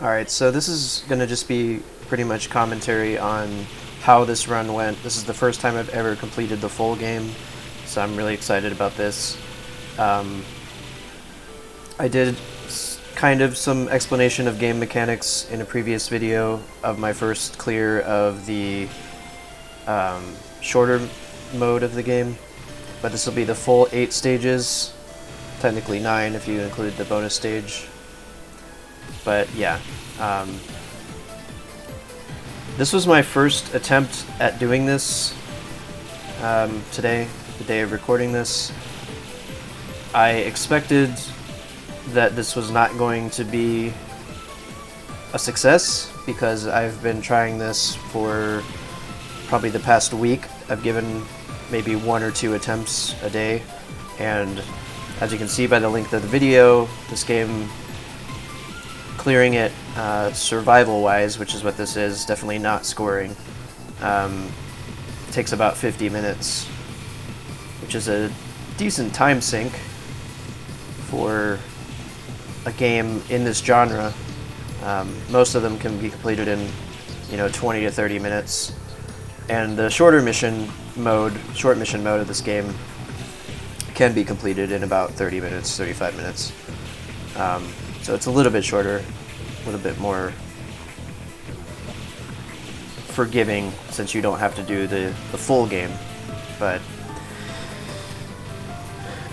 Alright, so this is going to just be pretty much commentary on how this run went. This is the first time I've ever completed the full game, so I'm really excited about this. I did kind of some explanation of game mechanics in a previous video of my first clear of the shorter mode of the game, but this will be the full 8 stages, technically 9 if you include the bonus stage. But yeah, this was my first attempt at doing this today, the day of recording this. I expected that this was not going to be a success because I've been trying this for probably the past week. I've given maybe 1 or 2 attempts a day, and as you can see by the length of the video, this game, clearing it survival-wise, which is what this is, definitely not scoring, takes about 50 minutes, which is a decent time sink for a game in this genre. Most of them can be completed in 20 to 30 minutes, and the short mission mode of this game can be completed in about 30 minutes, 35 minutes. So it's a little bit shorter, a little bit more forgiving since you don't have to do the full game. But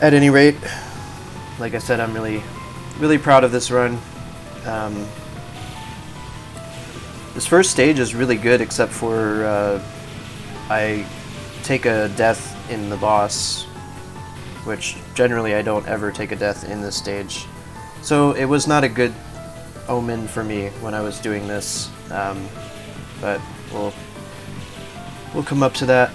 at any rate, like I said, I'm really proud of this run. This first stage is really good, except for I take a death in the boss, which generally I don't ever take a death in this stage. So it was not a good omen for me when I was doing this, but we'll come up to that.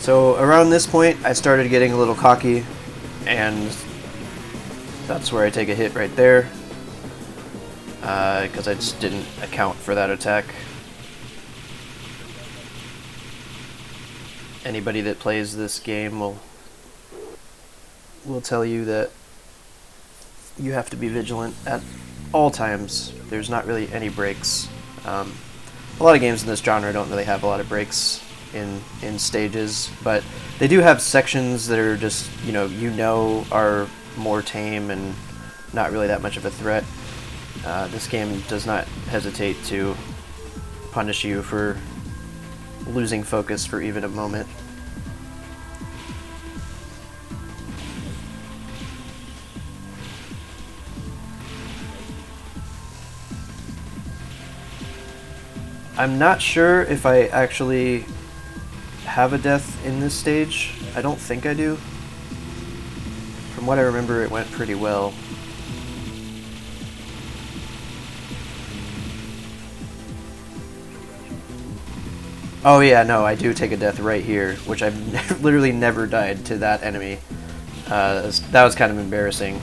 So around this point, I started getting a little cocky, and that's where I take a hit right there, because I just didn't account for that attack. Anybody that plays this game will tell you that you have to be vigilant at all times. There's not really any breaks. A lot of games in this genre don't really have a lot of breaks in stages, but they do have sections that are just are more tame and not really that much of a threat. This game does not hesitate to punish you for losing focus for even a moment. I'm not sure if I actually have a death in this stage. I don't think I do. From what I remember, it went pretty well. Oh yeah, no, I do take a death right here, which I've literally never died to that enemy. That was kind of embarrassing.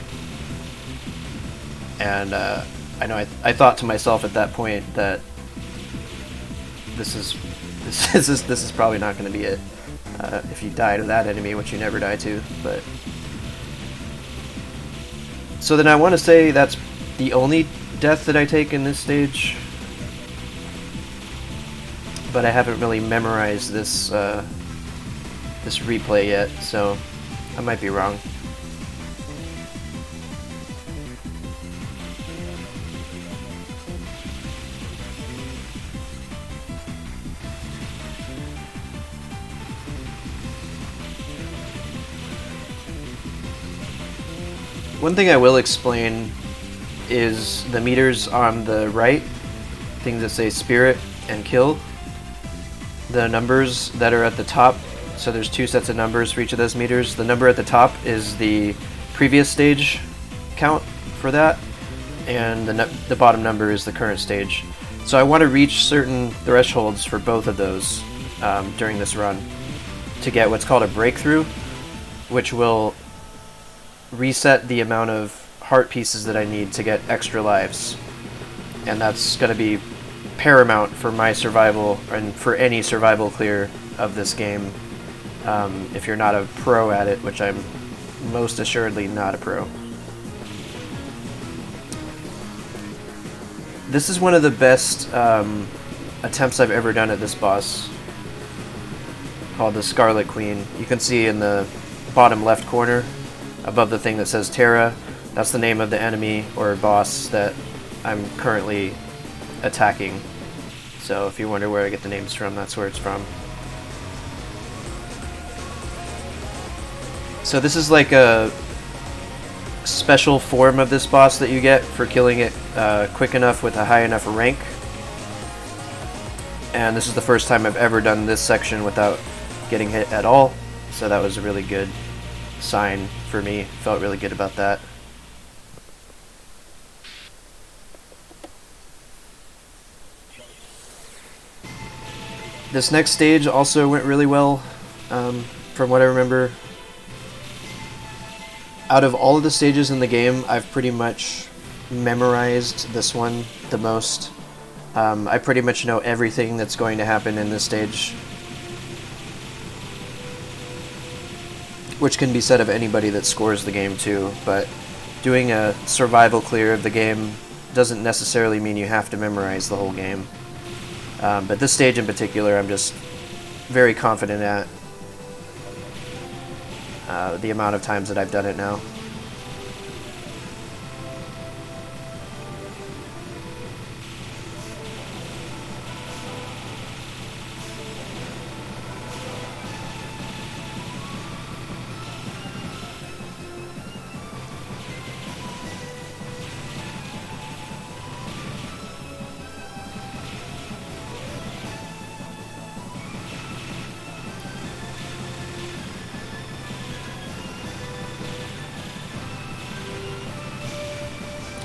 And I know I thought to myself at that point that this is probably not going to be it if you die to that enemy, which you never die to. But so then I want to say that's the only death that I take in this stage, but I haven't really memorized this this replay yet, so I might be wrong. One thing I will explain is the meters on the right, things that say spirit and kill. The numbers that are at the top So there's 2 sets of numbers for each of those meters. The number at the top is the previous stage count for that, and the bottom number is the current stage. So I want to reach certain thresholds for both of those during this run to get what's called a breakthrough, which will reset the amount of heart pieces that I need to get extra lives. And that's going to be paramount for my survival and for any survival clear of this game. If you're not a pro at it, which I'm most assuredly not a pro. This is one of the best attempts I've ever done at this boss, called the Scarlet Queen. You can see in the bottom left corner, above the thing that says Terra, that's the name of the enemy or boss that I'm currently attacking. So if you wonder where I get the names from, that's where it's from. So this is like a special form of this boss that you get for killing it quick enough with a high enough rank. And this is the first time I've ever done this section without getting hit at all. So that was a really good sign for me. Felt really good about that. This next stage also went really well, from what I remember. Out of all of the stages in the game, I've pretty much memorized this one the most. I pretty much know everything that's going to happen in this stage, which can be said of anybody that scores the game too, but doing a survival clear of the game doesn't necessarily mean you have to memorize the whole game. But this stage in particular, I'm just very confident at the amount of times that I've done it now.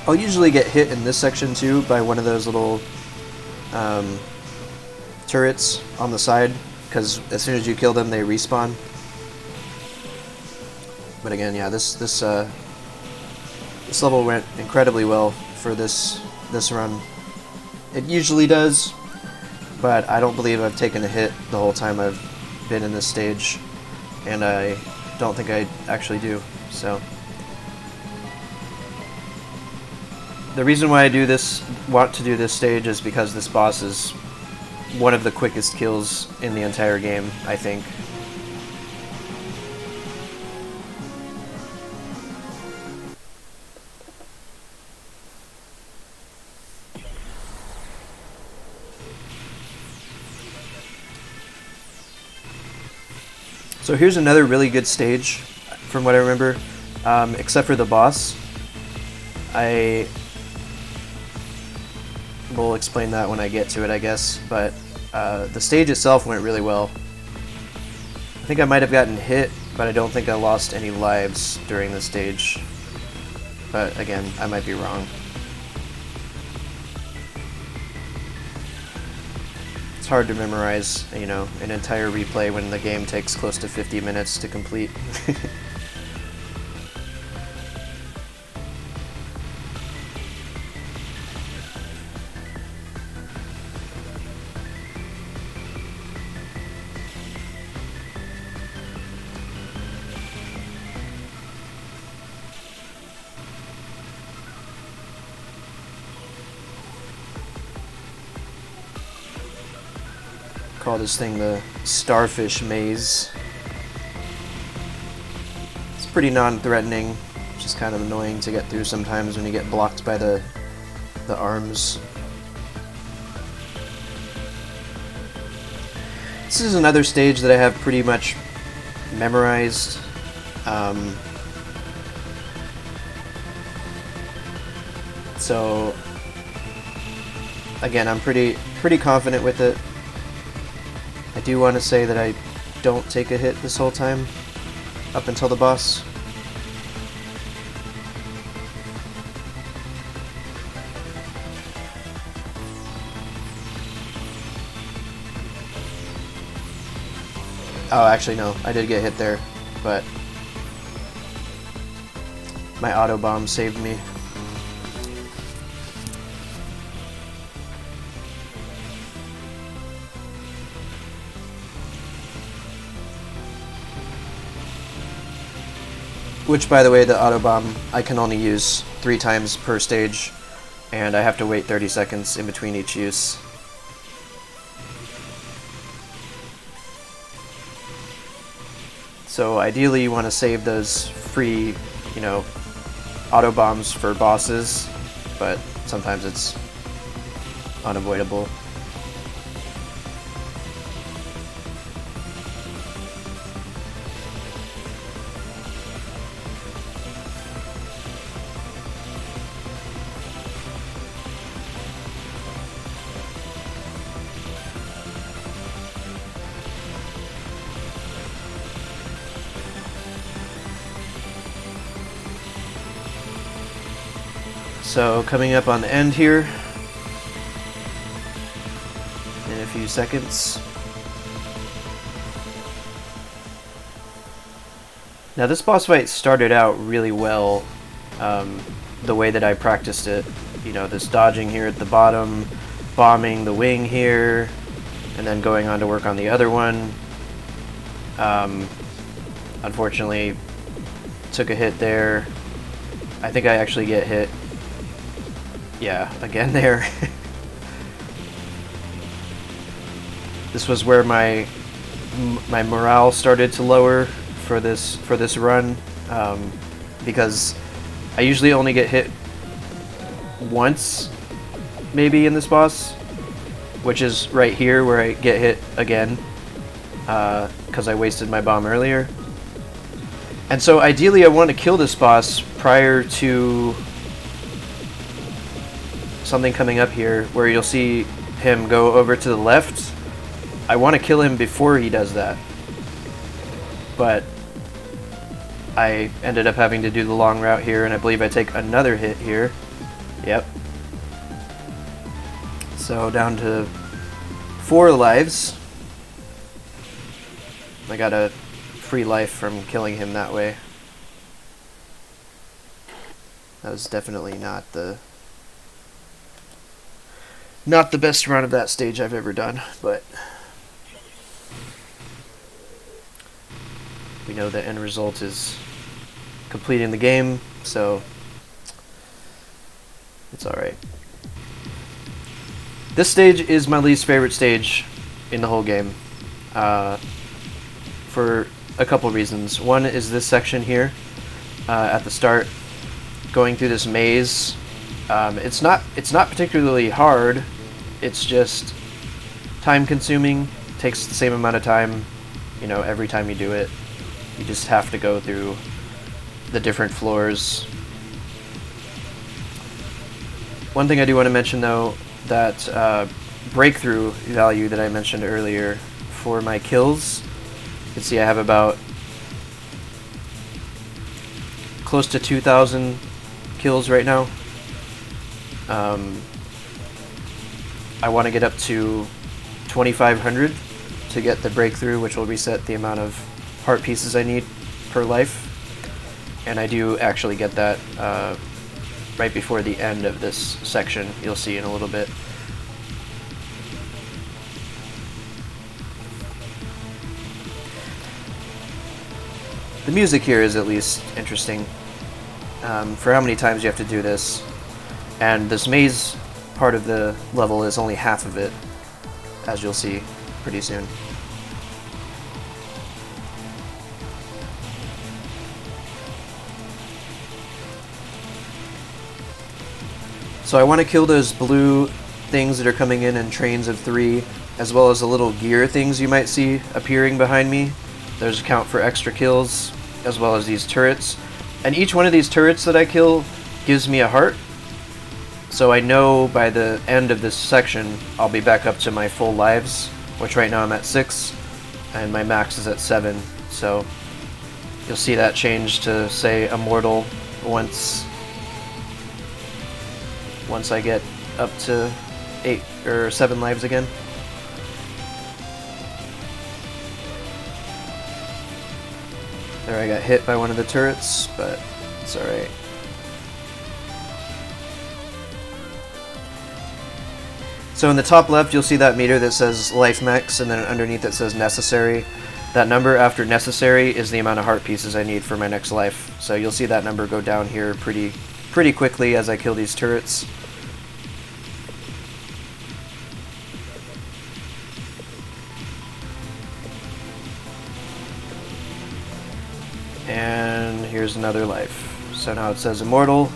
I'll usually get hit in this section too by one of those little turrets on the side, because as soon as you kill them they respawn. But again, yeah, this level went incredibly well for this run. It usually does, but I don't believe I've taken a hit the whole time I've been in this stage, and I don't think I actually do, so. The reason why I want to do this stage is because this boss is one of the quickest kills in the entire game, I think. So here's another really good stage, from what I remember, except for the boss. We'll explain that when I get to it, I guess, but the stage itself went really well. I think I might have gotten hit, but I don't think I lost any lives during the stage. But again, I might be wrong. It's hard to memorize, you know, an entire replay when the game takes close to 50 minutes to complete. Call this thing the Starfish Maze. It's pretty non-threatening, just kind of annoying to get through sometimes when you get blocked by the arms. This is another stage that I have pretty much memorized. So again, I'm pretty confident with it. I do want to say that I don't take a hit this whole time, up until the boss. Oh, actually no, I did get hit there, but my auto bomb saved me. Which, by the way, the auto bomb I can only use 3 times per stage, and I have to wait 30 seconds in between each use. So ideally you want to save those free, you know, auto bombs for bosses, but sometimes it's unavoidable. So coming up on the end here in a few seconds. Now this boss fight started out really well, the way that I practiced it. You know, this dodging here at the bottom, bombing the wing here, and then going on to work on the other one. Unfortunately, took a hit there. I think I actually get hit. Yeah, again there. This was where my morale started to lower for this run, because I usually only get hit once, maybe, in this boss, which is right here where I get hit again, because I wasted my bomb earlier. And so ideally I want to kill this boss prior to something coming up here where you'll see him go over to the left. I want to kill him before he does that, but I ended up having to do the long route here, and I believe I take another hit here. Yep. So down to 4 lives. I got a free life from killing him that way. That was definitely not the best run of that stage I've ever done, but we know the end result is completing the game, so it's alright. This stage is my least favorite stage in the whole game, for a couple reasons. One is this section here at the start, going through this maze. It's not particularly hard. It's just time consuming. Takes the same amount of time, you know, every time you do it. You just have to go through the different floors. One thing I do want to mention though, that breakthrough value that I mentioned earlier for my kills. You can see I have about close to 2,000 kills right now. I want to get up to 2,500 to get the breakthrough, which will reset the amount of heart pieces I need per life. And I do actually get that right before the end of this section. You'll see in a little bit. The music here is at least interesting, for how many times you have to do this. And this maze part of the level is only half of it, as you'll see pretty soon. So I want to kill those blue things that are coming in trains of 3, as well as the little gear things you might see appearing behind me. There's a count for extra kills, as well as these turrets. And each one of these turrets that I kill gives me a heart. So I know by the end of this section, I'll be back up to my full lives, which right now I'm at 6. and my max is at 7, so you'll see that change to, say, immortal once I get up to 8 or 7 lives again. There, I got hit by one of the turrets, but it's alright. So in the top left, you'll see that meter that says life max, and then underneath it says necessary. That number after necessary is the amount of heart pieces I need for my next life. So you'll see that number go down here pretty quickly as I kill these turrets. And here's another life. So now it says immortal.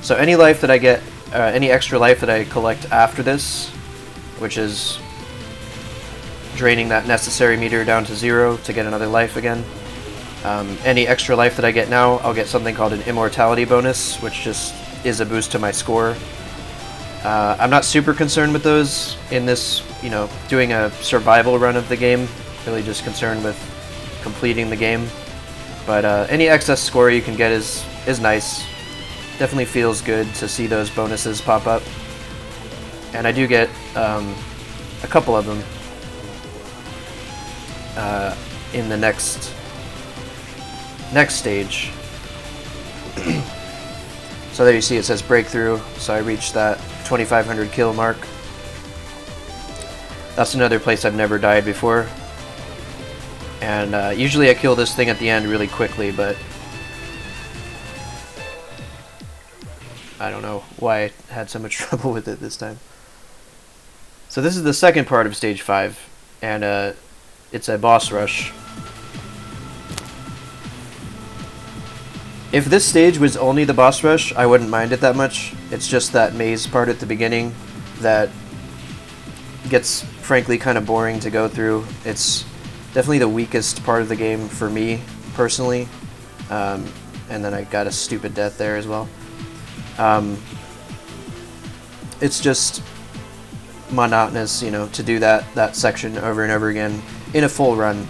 So any life that I get, any extra life that I collect after this, which is draining that necessary meter down to 0 to get another life again. Any extra life that I get now, I'll get something called an immortality bonus, which just is a boost to my score. I'm not super concerned with those in this, doing a survival run of the game. Really just concerned with completing the game. But any excess score you can get is nice. Definitely feels good to see those bonuses pop up. And I do get a couple of them in the next stage. So there you see it says breakthrough, so I reached that 2,500 kill mark. That's another place I've never died before. And usually I kill this thing at the end really quickly, but I don't know why I had so much trouble with it this time. So this is the second part of stage 5, and it's a boss rush. If this stage was only the boss rush, I wouldn't mind it that much. It's just that maze part at the beginning that gets, frankly, kind of boring to go through. It's definitely the weakest part of the game for me, personally. And then I got a stupid death there as well. It's just monotonous, to do that section over and over again in a full run.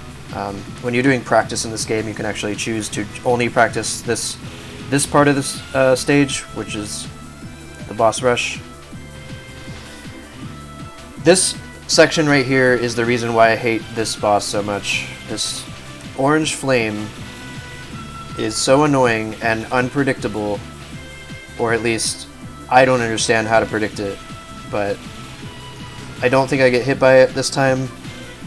When you're doing practice in this game, you can actually choose to only practice this part of this stage, which is the boss rush. This section right here is the reason why I hate this boss so much. This orange flame is so annoying and unpredictable, or at least I don't understand how to predict it, but I don't think I get hit by it this time.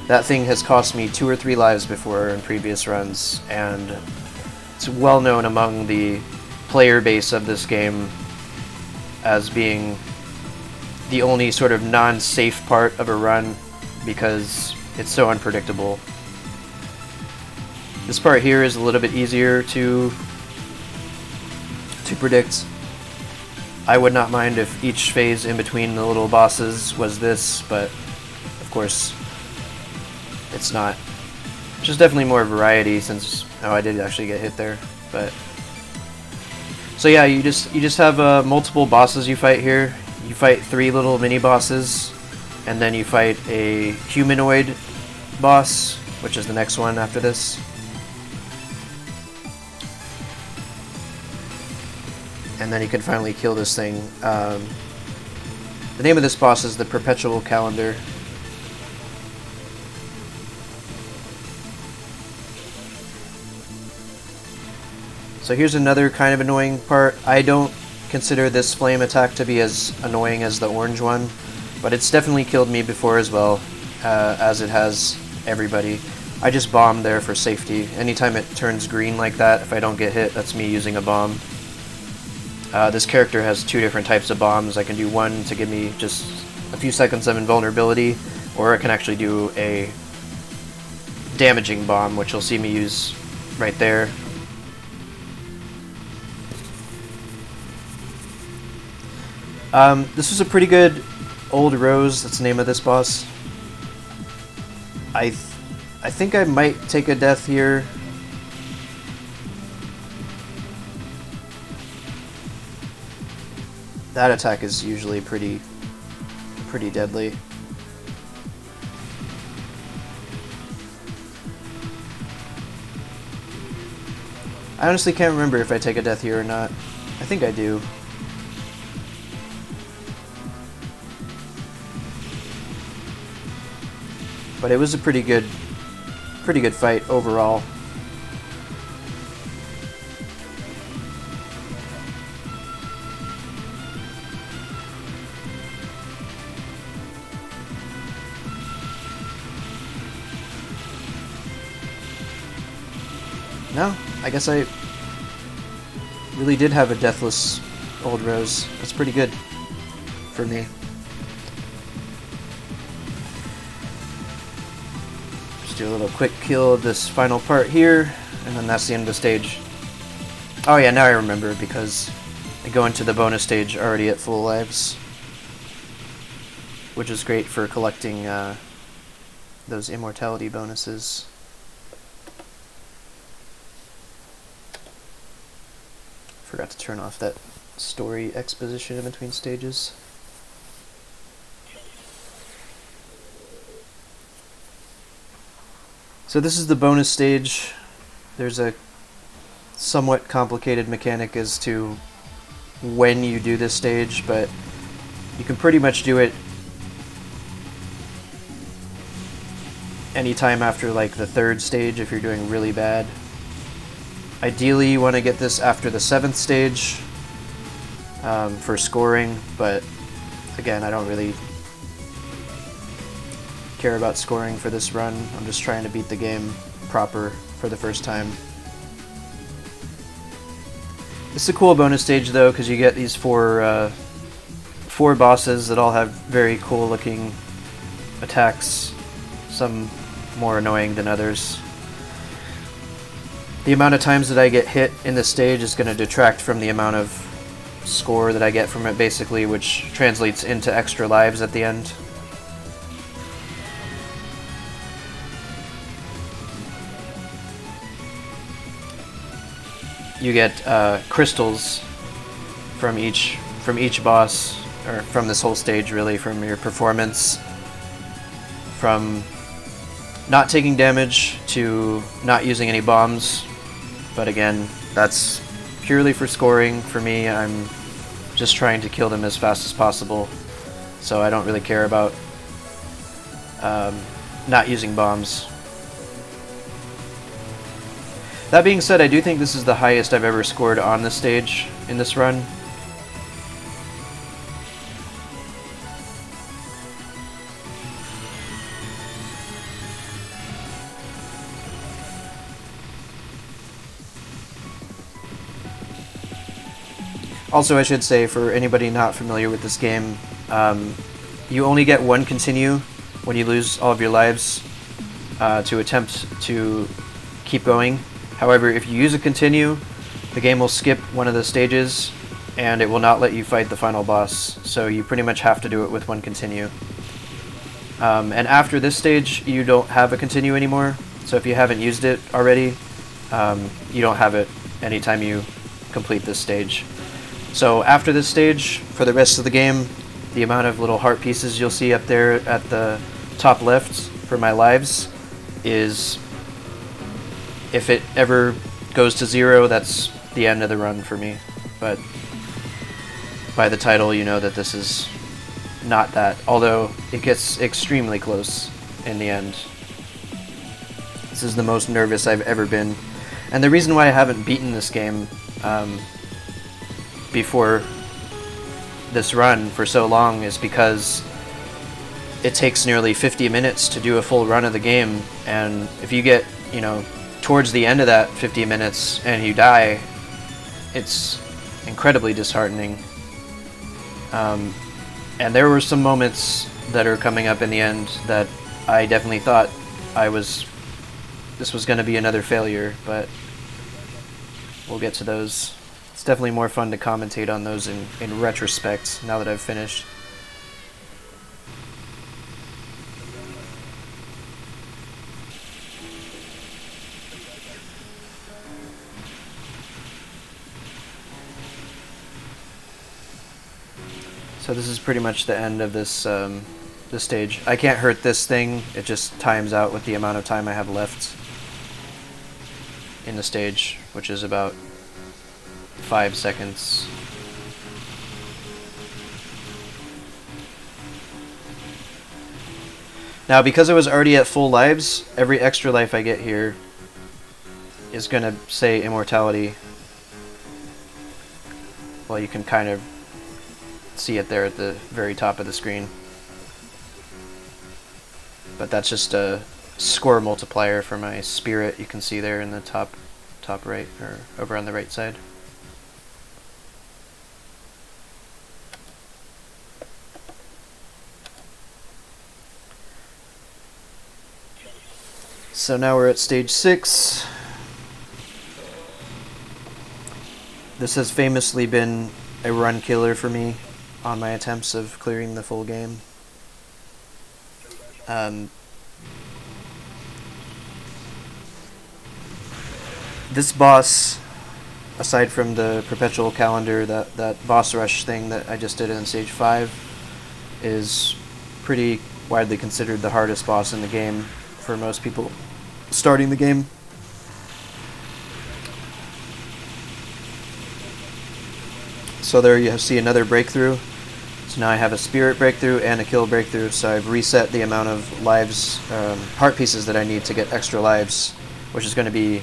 That thing has cost me 2 or 3 lives before in previous runs, and it's well known among the player base of this game as being the only sort of non-safe part of a run because it's so unpredictable. This part here is a little bit easier to predict. I would not mind if each phase in between the little bosses was this, but of course it's not. It's just definitely more variety since, oh, I did actually get hit there, but so yeah, you just have multiple bosses you fight here. You fight 3 little mini bosses, and then you fight a humanoid boss, which is the next one after this. And then you can finally kill this thing. The name of this boss is the Perpetual Calendar. So here's another kind of annoying part. I don't consider this flame attack to be as annoying as the orange one, but it's definitely killed me before as well, as it has everybody. I just bomb there for safety. Anytime it turns green like that, if I don't get hit, that's me using a bomb. This character has 2 different types of bombs. I can do one to give me just a few seconds of invulnerability, or I can actually do a damaging bomb, which you'll see me use right there. This was a pretty good Old Rose, that's the name of this boss. I think I might take a death here. That attack is usually pretty deadly. I honestly can't remember if I take a death here or not. I think I do. But it was a pretty good fight overall. No, I guess I really did have a deathless old rose. That's pretty good for me. Just do a little quick kill of this final part here, and then that's the end of the stage. Oh yeah, now I remember, because I go into the bonus stage already at full lives, which is great for collecting those immortality bonuses. Forgot to turn off that story exposition in between stages. So this is the bonus stage. There's a somewhat complicated mechanic as to when you do this stage, but you can pretty much do it anytime after like the 3rd stage if you're doing really bad. Ideally, you want to get this after the 7th stage for scoring, but again, I don't really care about scoring for this run. I'm just trying to beat the game proper for the first time. It's a cool bonus stage though, because you get these four bosses that all have very cool looking attacks, some more annoying than others. The amount of times that I get hit in this stage is going to detract from the amount of score that I get from it, basically, which translates into extra lives at the end. You get crystals from each boss, or from this whole stage really, from your performance, from not taking damage to not using any bombs. But again, that's purely for scoring. For me, I'm just trying to kill them as fast as possible, so I don't really care about not using bombs. That being said, I do think this is the highest I've ever scored on this stage in this run. Also, I should say, for anybody not familiar with this game, you only get one continue when you lose all of your lives to attempt to keep going. However, if you use a continue, the game will skip one of the stages and it will not let you fight the final boss, so you pretty much have to do it with one continue. And after this stage, you don't have a continue anymore, so if you haven't used it already, you don't have it anytime you complete this stage. So after this stage, for the rest of the game, the amount of little heart pieces you'll see up there at the top left for my lives is, if it ever goes to 0, that's the end of the run for me. But by the title, you know that this is not that, although it gets extremely close in the end. This is the most nervous I've ever been. And the reason why I haven't beaten this game before this run for so long is because it takes nearly 50 minutes to do a full run of the game, and if you get, you know, towards the end of that 50 minutes and you die, it's incredibly disheartening. And there were some moments that are coming up in the end that I definitely thought this was going to be another failure, but we'll get to those. It's definitely more fun to commentate on those in retrospect, now that I've finished. So this is pretty much the end of this this stage. I can't hurt this thing, it just times out with the amount of time I have left. in the stage, which is about 5 seconds. Now, because I was already at full lives, every extra life I get here is going to say immortality. Well, you can kind of see it there at the very top of the screen. But that's just a score multiplier for my spirit. You can see there in the top right, or over on the right side. So now we're at stage 6. This has famously been a run killer for me on my attempts of clearing the full game. This boss, aside from the perpetual calendar, that boss rush thing that I just did in stage 5, is pretty widely considered the hardest boss in the game for most people starting the game. So there you see another breakthrough. So now I have a spirit breakthrough and a kill breakthrough, so I've reset the amount of lives, heart pieces that I need to get extra lives, which is going to be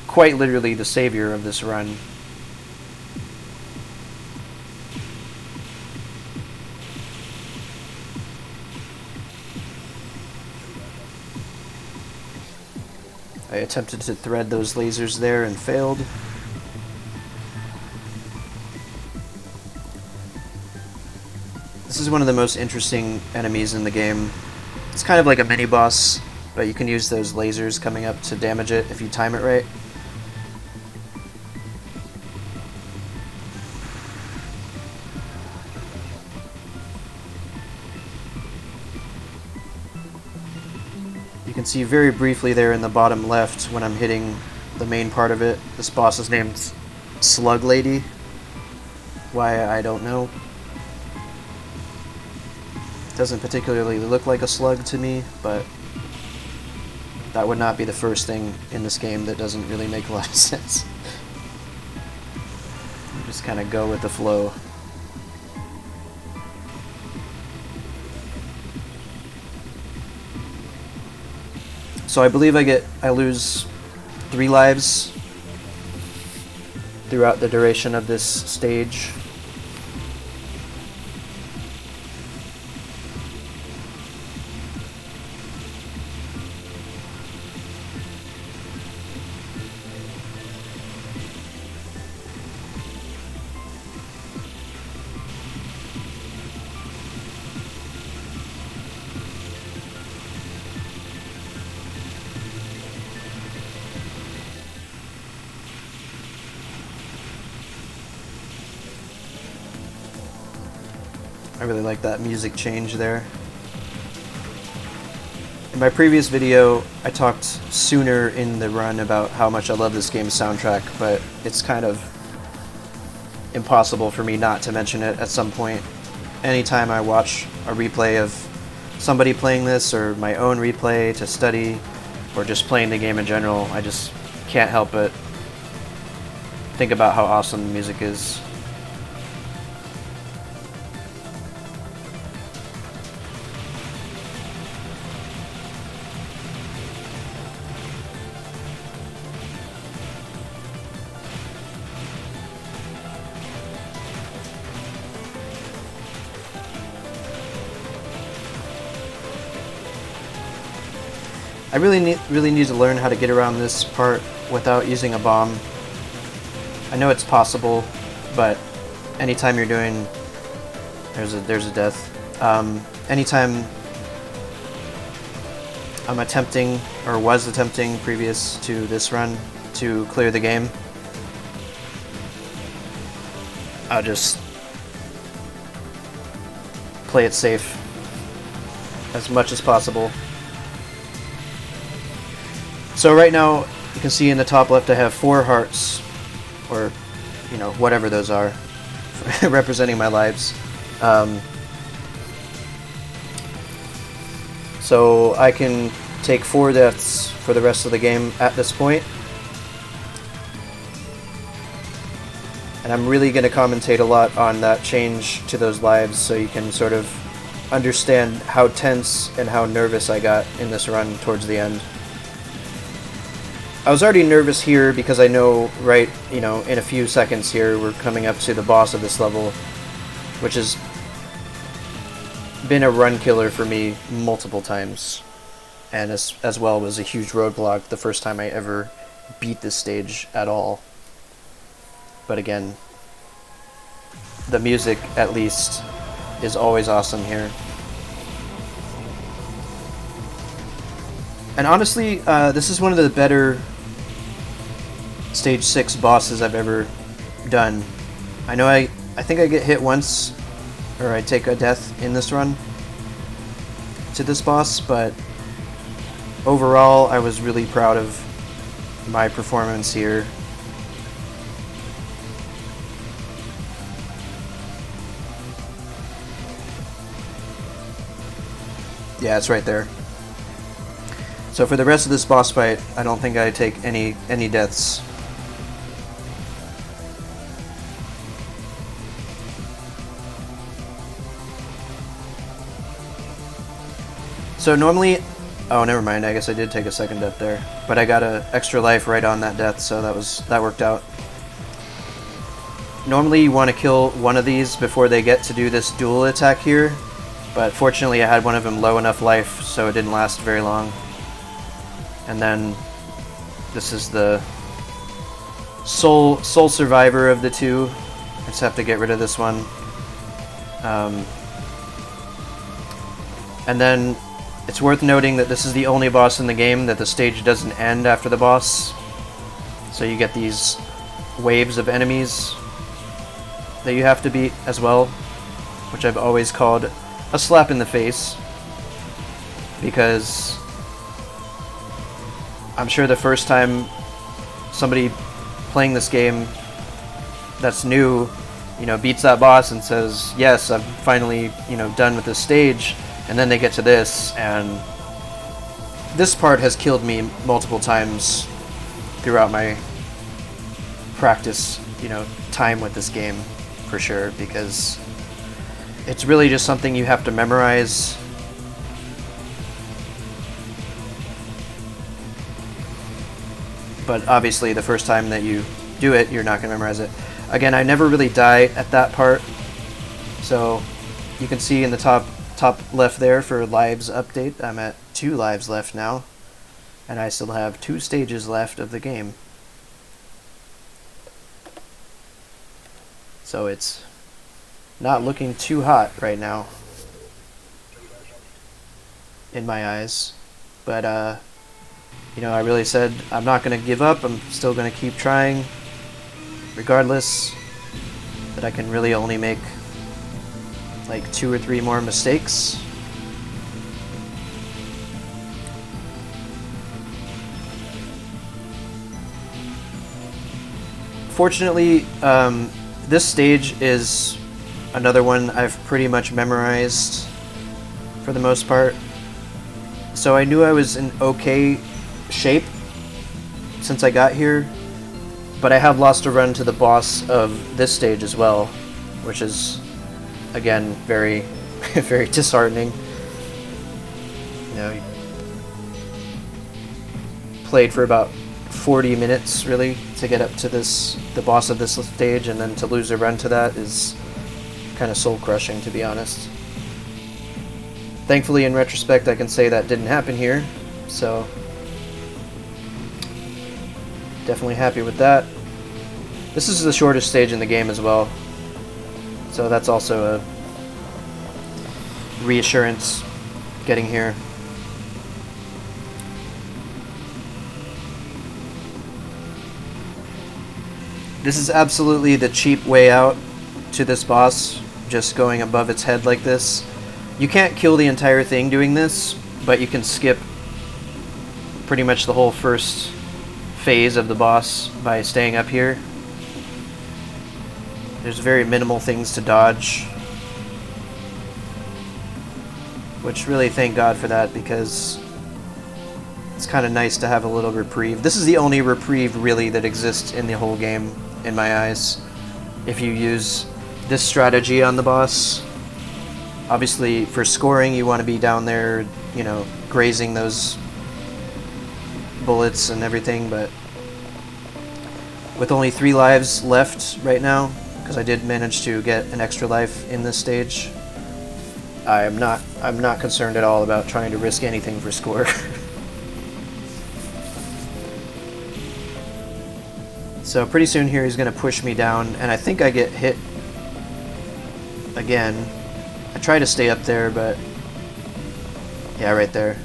quite literally the savior of this run. I attempted to thread those lasers there and failed. This is one of the most interesting enemies in the game. It's kind of like a mini-boss, but you can use those lasers coming up to damage it if you time it right. You can see very briefly there in the bottom left when I'm hitting the main part of it. This boss is named Slug Lady. Why, I don't know. Doesn't particularly look like a slug to me, but that would not be the first thing in this game that doesn't really make a lot of sense. Just kind of go with the flow. So I believe I lose 3 lives throughout the duration of this stage. I really like that music change there. In my previous video, I talked sooner in the run about how much I love this game's soundtrack, but it's kind of impossible for me not to mention it at some point. Anytime I watch a replay of somebody playing this, or my own replay to study, or just playing the game in general, I just can't help but think about how awesome the music is. I really need to learn how to get around this part without using a bomb. I know it's possible, but anytime you're doing, there's a death. Anytime I'm attempting, or was attempting previous to this run, to clear the game, I'll just play it safe as much as possible. So right now, you can see in the top left I have 4 hearts, or, you know, whatever those are, representing my lives. So I can take 4 deaths for the rest of the game at this point. And I'm really going to commentate a lot on that change to those lives so you can sort of understand how tense and how nervous I got in this run towards the end. I was already nervous here because I know in a few seconds here we're coming up to the boss of this level, which has been a run killer for me multiple times, and as well was a huge roadblock the first time I ever beat this stage at all. But again, the music at least is always awesome here. And honestly, this is one of the better Stage 6 bosses I've ever done. I know I think I get hit once, or I take a death in this run to this boss, but overall I was really proud of my performance here. Yeah, it's right there. So for the rest of this boss fight, I don't think I take any deaths. So normally, oh never mind, I guess I did take a second death there, but I got an extra life right on that death, so that worked out. Normally you want to kill one of these before they get to do this dual attack here, but fortunately I had one of them low enough life so it didn't last very long. And then this is the sole survivor of the two. I just have to get rid of this one. And then it's worth noting that this is the only boss in the game that the stage doesn't end after the boss. So you get these waves of enemies that you have to beat as well, which I've always called a slap in the face, because I'm sure the first time somebody playing this game that's new, beats that boss and says, yes, I'm finally, done with this stage, and then they get to this, and this part has killed me multiple times throughout my practice, time with this game, for sure, because it's really just something you have to memorize. But obviously the first time that you do it, you're not going to memorize it. Again, I never really die at that part, so you can see in the top left there for lives update, I'm at 2 lives left now, and I still have 2 stages left of the game. So it's not looking too hot right now in my eyes, but I really said I'm not going to give up. I'm still going to keep trying, regardless that I can really only make like 2 or 3 more mistakes. Fortunately, this stage is another one I've pretty much memorized for the most part. So I knew I was in okay shape since I got here, but I have lost a run to the boss of this stage as well, which is again very very disheartening. Played for about 40 minutes really to get up to the boss of this stage, and then to lose a run to that is kind of soul crushing, to be honest. Thankfully, in retrospect, I can say that didn't happen here, so definitely happy with that. This is the shortest stage in the game as well, so that's also a reassurance getting here. This is absolutely the cheap way out to this boss, just going above its head like this. You can't kill the entire thing doing this, but you can skip pretty much the whole first phase of the boss by staying up here. There's very minimal things to dodge, which really thank God for that, because It's kind of nice to have a little reprieve. This is the only reprieve really that exists in the whole game, in my eyes. If you use this strategy on the boss, obviously for scoring you want to be down there, you know, grazing those bullets and everything, but with only 3 lives left right now, because I did manage to get an extra life in this stage, I'm not concerned at all about trying to risk anything for score. So pretty soon here he's going to push me down, and I think I get hit again. I try to stay up there, but yeah, right there.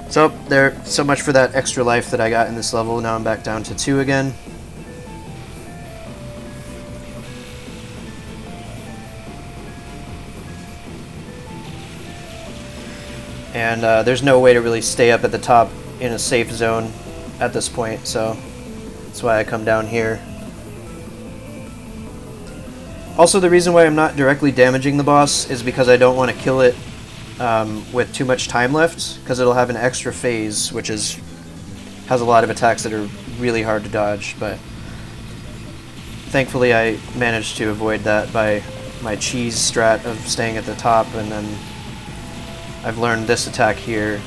So there, so much for that extra life that I got in this level. Now I'm back down to 2 again. And there's no way to really stay up at the top in a safe zone at this point, so that's why I come down here. Also, the reason why I'm not directly damaging the boss is because I don't want to kill it with too much time left, because it'll have an extra phase, which has a lot of attacks that are really hard to dodge, but thankfully I managed to avoid that by my cheese strat of staying at the top, and then I've learned this attack here.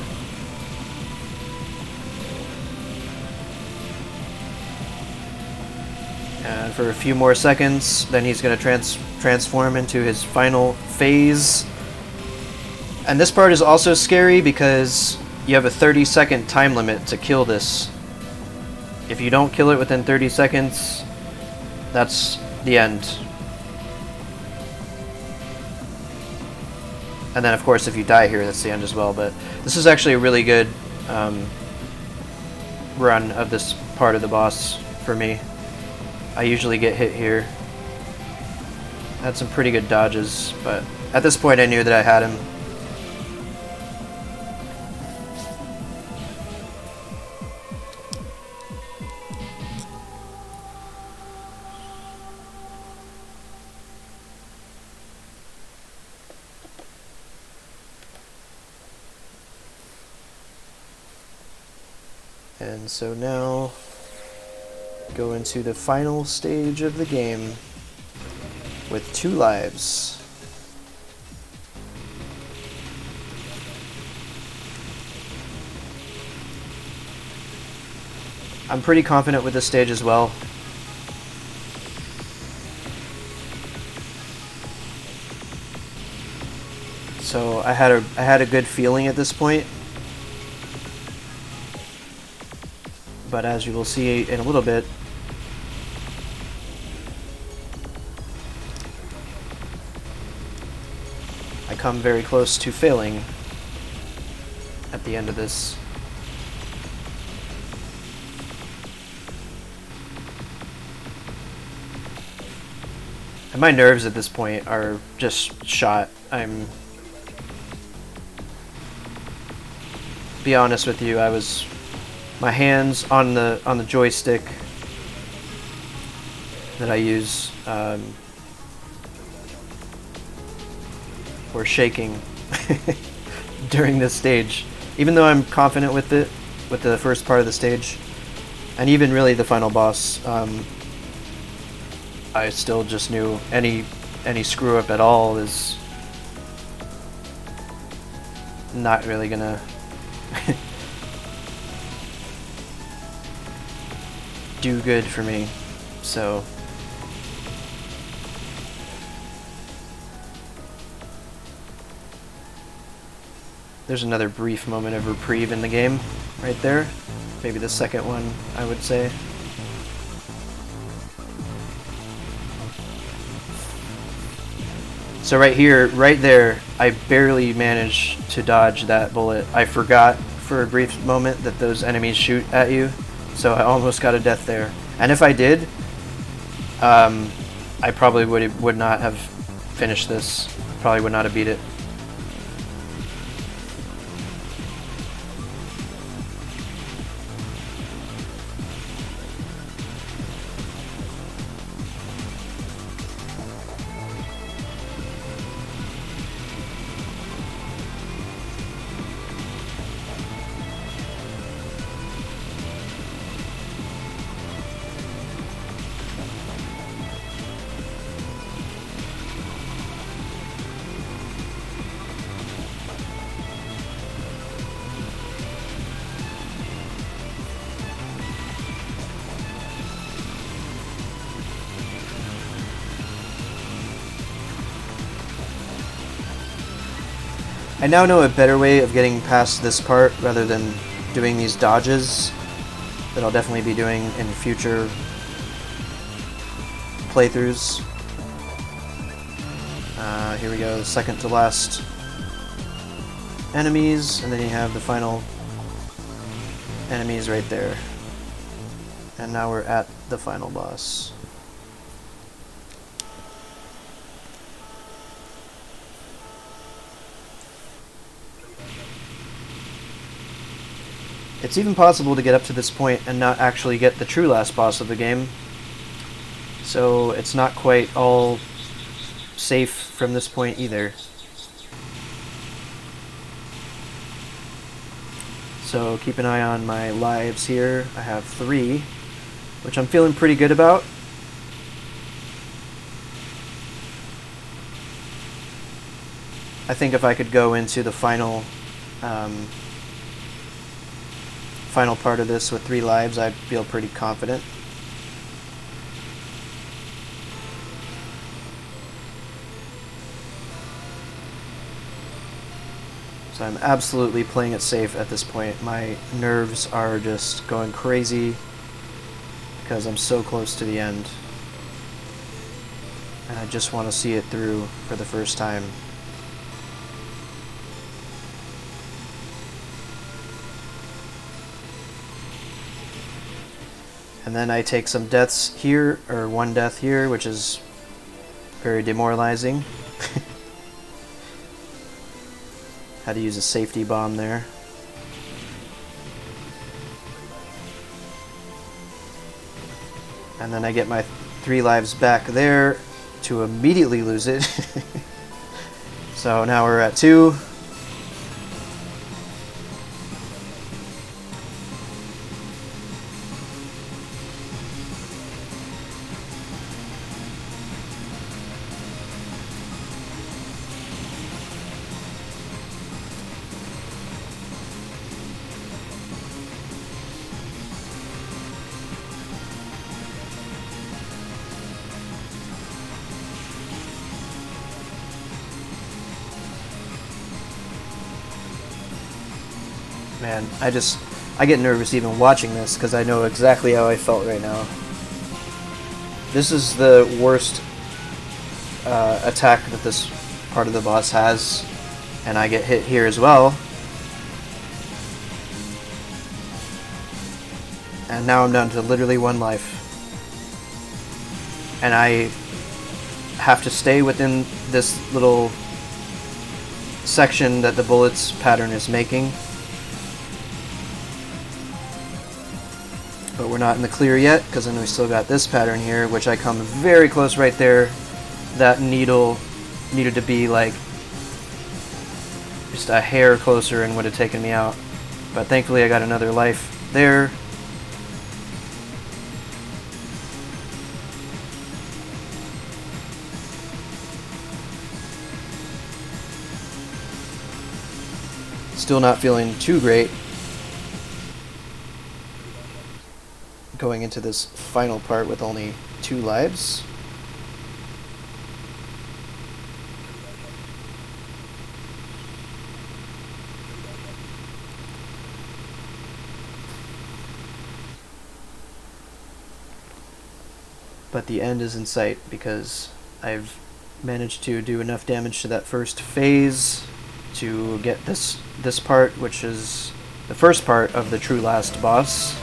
And for a few more seconds, then he's going to transform into his final phase. And this part is also scary because you have a 30-second time limit to kill this. If you don't kill it within 30 seconds, that's the end. And then, of course, if you die here, that's the end as well. But this is actually a really good run of this part of the boss for me. I usually get hit here. I had some pretty good dodges, but at this point I knew that I had him. And so now, go into the final stage of the game with 2 lives. I'm pretty confident with this stage as well. So I had a good feeling at this point. But as you will see in a little bit, I come very close to failing at the end of this. And my nerves at this point are just shot. Be honest with you, my hands on the joystick that I use were shaking during this stage, even though I'm confident with it, with the first part of the stage, and even really the final boss. I still just knew any screw up at all is not really gonna do good for me, so there's another brief moment of reprieve in the game right there, maybe the second one I would say. So right here, right there, I barely managed to dodge that bullet. I forgot for a brief moment that those enemies shoot at you, so I almost got a death there. And if I did, I probably would not have finished this. Probably would not have beat it. I now know a better way of getting past this part rather than doing these dodges that I'll definitely be doing in future playthroughs. Here we go, the second to last enemies, and then you have the final enemies right there. And now we're at the final boss. It's even possible to get up to this point and not actually get the true last boss of the game. So it's not quite all safe from this point either. So keep an eye on my lives here. I have 3, which I'm feeling pretty good about. I think if I could go into the final final part of this with 3 lives, I'd feel pretty confident. So I'm absolutely playing it safe at this point. My nerves are just going crazy because I'm so close to the end. And I just want to see it through for the first time. And then I take some deaths here, or 1 death here, which is very demoralizing. Had to use a safety bomb there. And then I get my 3 lives back there to immediately lose it. So now we're at 2. Man, I get nervous even watching this because I know exactly how I felt right now. This is the worst attack that this part of the boss has, and I get hit here as well. And now I'm down to literally 1 life. And I have to stay within this little section that the bullets pattern is making. But we're not in the clear yet, because then we still got this pattern here, which I come very close right there. That needle needed to be like just a hair closer and would have taken me out. But thankfully I got another life there. Still not feeling too great going into this final part with only 2 lives. But the end is in sight because I've managed to do enough damage to that first phase to get this part, which is the first part of the true last boss,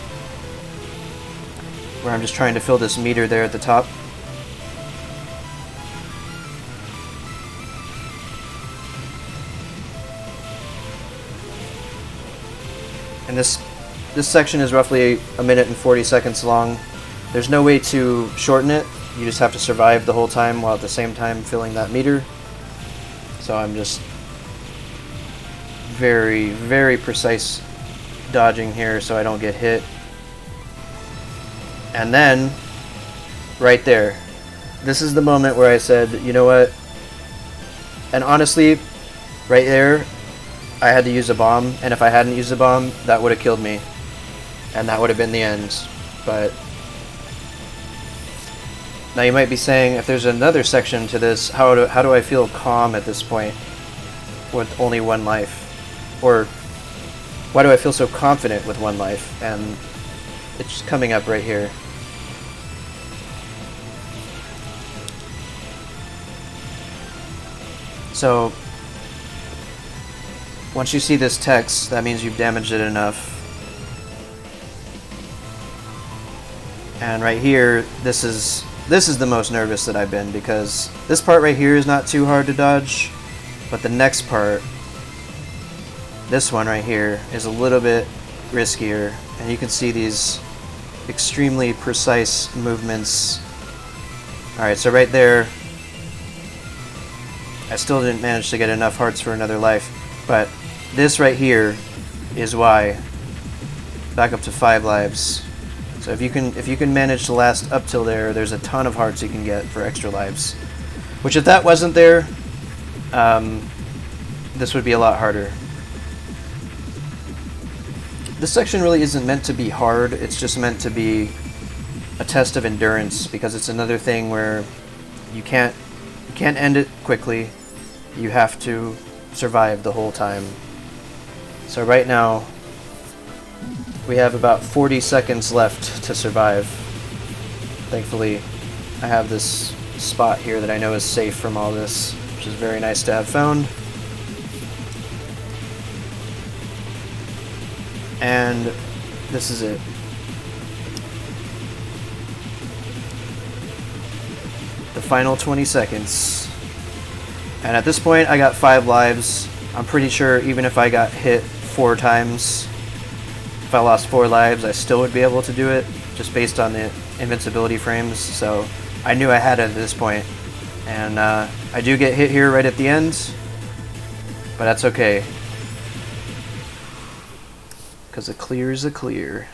where I'm just trying to fill this meter there at the top. And this section is roughly 1 minute and 40 seconds long. There's no way to shorten it. You just have to survive the whole time while at the same time filling that meter. So I'm just very, very precise dodging here so I don't get hit. And then, right there, this is the moment where I said, you know what? And honestly, right there, I had to use a bomb, and if I hadn't used a bomb, that would have killed me. And that would have been the end. But now you might be saying, if there's another section to this, how do I feel calm at this point? with only one life? Or why do I feel so confident with one life? And it's coming up right here. So once you see this text, that means you've damaged it enough. And right here, this is the most nervous that I've been, because this part right here is not too hard to dodge, but the next part, this one right here, is a little bit riskier, and you can see these extremely precise movements. Alright, so right there, I still didn't manage to get enough hearts for another life, but this right here is why. Back up to 5 lives. So if you can manage to last up till there, there's a ton of hearts you can get for extra lives. Which, if that wasn't there, this would be a lot harder. This section really isn't meant to be hard, it's just meant to be a test of endurance, because it's another thing where you can't end it quickly. You have to survive the whole time. So right now, we have about 40 seconds left to survive. Thankfully, I have this spot here that I know is safe from all this, which is very nice to have found. And this is it. The final 20 seconds. And at this point, I got 5 lives. I'm pretty sure even if I got hit 4 times, if I lost 4 lives, I still would be able to do it, just based on the invincibility frames. So I knew I had it at this point. And I do get hit here right at the end, but that's okay, because a clear is a clear.